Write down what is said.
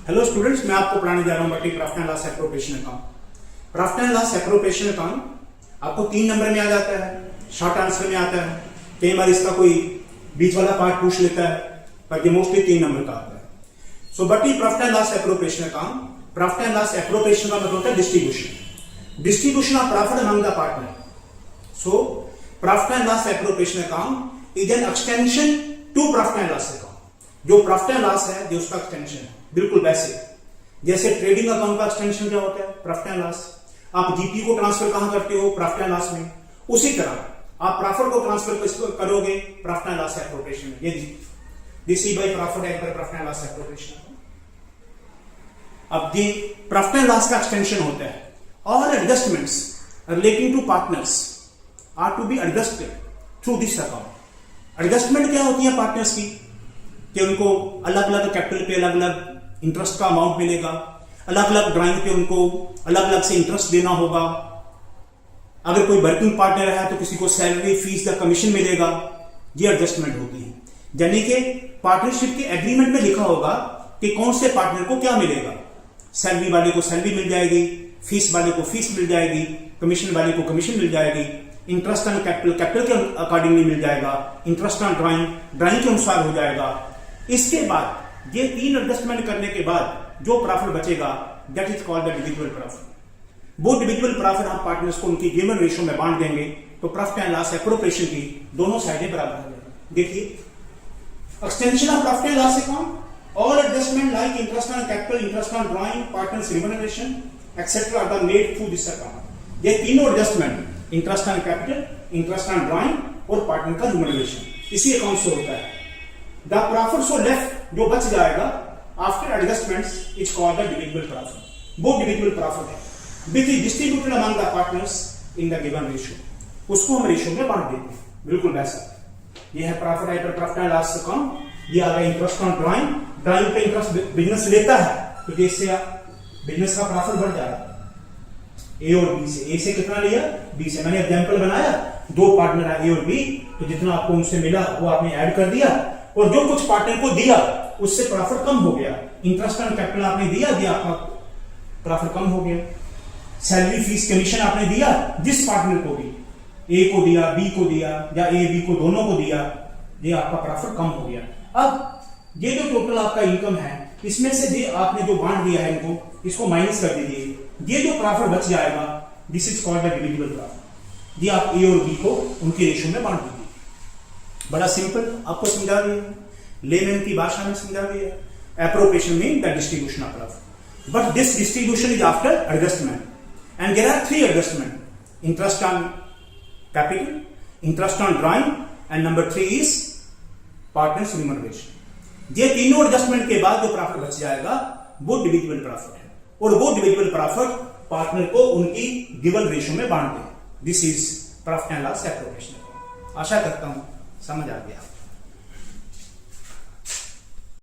Hello students, मैं आपको पढ़ाने जा रहा हूं बटी profit and loss appropriation account. Profit and loss appropriation account आपको 3 नंबर में आ जाता है, शॉर्ट आंसर में आता है। कई बार इसका कोई बीच वाला पार्ट पूछ लेता है, पर ये मोस्टली 3 नंबर का आता है। सो बटी profit and loss appropriation account, profit and loss appropriation का मतलब होता है distribution of profit among the partner. So profit and loss appropriation account is an extension to profit and loss account. जो profit and loss है, जो उसका extension है, बिल्कुल वैसे जैसे ट्रेडिंग अकाउंट का एक्सटेंशन क्या होता है, प्रॉफिट एंड लॉस। आप जीपी को ट्रांसफर कहां करते हो, प्रॉफिट एंड लॉस में। उसी तरह आप प्रॉफिट को ट्रांसफर करोगे प्रॉफिट एंड लॉस एप्रोप्रिएशन में। ये this by profit as per profit and loss appropriation. अब ये प्रॉफिट एंड लॉस का एक्सटेंशन होता है। All adjustments relating to partners are to be adjusted through this account. Adjustment क्या होती है पार्टनर्स की, कि उनको अलग अलग कैपिटल पे अलग अलग इंटरेस्ट का अमाउंट मिलेगा, अलग अलग ड्राइंग पे उनको अलग अलग से इंटरेस्ट देना होगा। अगर कोई वर्किंग पार्टनर है तो किसी को सैलरी, फीस या कमीशन मिलेगा। ये एडजस्टमेंट होती है, यानी कि पार्टनरशिप के एग्रीमेंट में लिखा होगा कि कौन से पार्टनर को क्या मिलेगा। सैलरी वाले को सैलरी मिल जाएगी, फीस वाले को फीस मिल जाएगी, कमीशन वाले को कमीशन मिल जाएगी, इंटरेस्ट ऑन कैपिटल के अकॉर्डिंगली मिल जाएगा, इंटरेस्ट ऑन ड्राइंग के अनुसार हो जाएगा। इसके बाद ये 3 एडजस्टमेंट करने के बाद जो प्रॉफिट बचेगा, that is called the divisible profit. वो डिविजिबल प्रॉफिट हम पार्टनर्स को उनकी गिवन रेशियो में बांट देंगे, तो प्रॉफिट एंड लॉस एप्रोप्रिएशन की दोनों साइडें बराबर हो जाएंगी। देखिए, extension of profit and loss account, all adjustment like interest on capital, interest on drawing, partners remuneration etcetera are made through this account. ये तीनों adjustment, interest on capital, interest on drawing और पार्टनर का remuneration, इसी account से होता है। The profit so left, जो बच जाएगा after adjustments, is called the divisible profit. वो डिविजिबल प्रॉफिट है which is distributed among the partners in the given ratio. उसको हम रेशियो में बांट देते हैं, बिल्कुल वैसा। ये है profit and profit and loss account. ये आ गया इंटरेस्ट ऑन ड्राइंग पे इंटरेस्ट बिजनेस लेता है, तो जैसे बिजनेस का प्रॉफिट बढ़ जाएगा ए और बी से। ए से कितना लिया, बी से। मैंने एग्जांपल बनाया, 2 पार्टनर है ए और बी, तो जितना आपको उनसे मिला वो आपने ऐड कर दिया, और जो कुछ पार्टनर को दिया उससे प्रॉफिट कम हो गया। इंटरेस्ट ऑन कैपिटल आपने दिया, आपका प्रॉफिट कम हो गया। सैलरी, फीस, कमीशन आपने दिया जिस पार्टनर को भी, ए को दिया, बी को दिया, या ए बी को दोनों को दिया, ये आपका प्रॉफिट कम हो गया। अब ये जो टोटल आपका इनकम है, इसमें से ये आपने जो बांट दिया है इनको, इसको माइनस कर दीजिए। ये जो प्रॉफिट बच जाएगा, this is called the divisible profit. ये आप ए और बी को उनके रेशियो में बांट दीजिए। बड़ा सिंपल आपको समझा दिया, लेमैन की भाषा में समझा दिया। Appropriation mean the distribution of profit, but this distribution is after adjustment, and there are 3 adjustment: interest on capital, interest on drawing, and number 3 is partners remuneration. ये तीनों एडजस्टमेंट के बाद जो प्रॉफिट बच जाएगा वो डिविजिबल प्रॉफिट है, और वो डिविजिबल प्रॉफिट पार्टनर को उनकी गिवन रेशियो में बांट दें। This is profit and loss appropriation. आशा करता हूं समझ आ गया।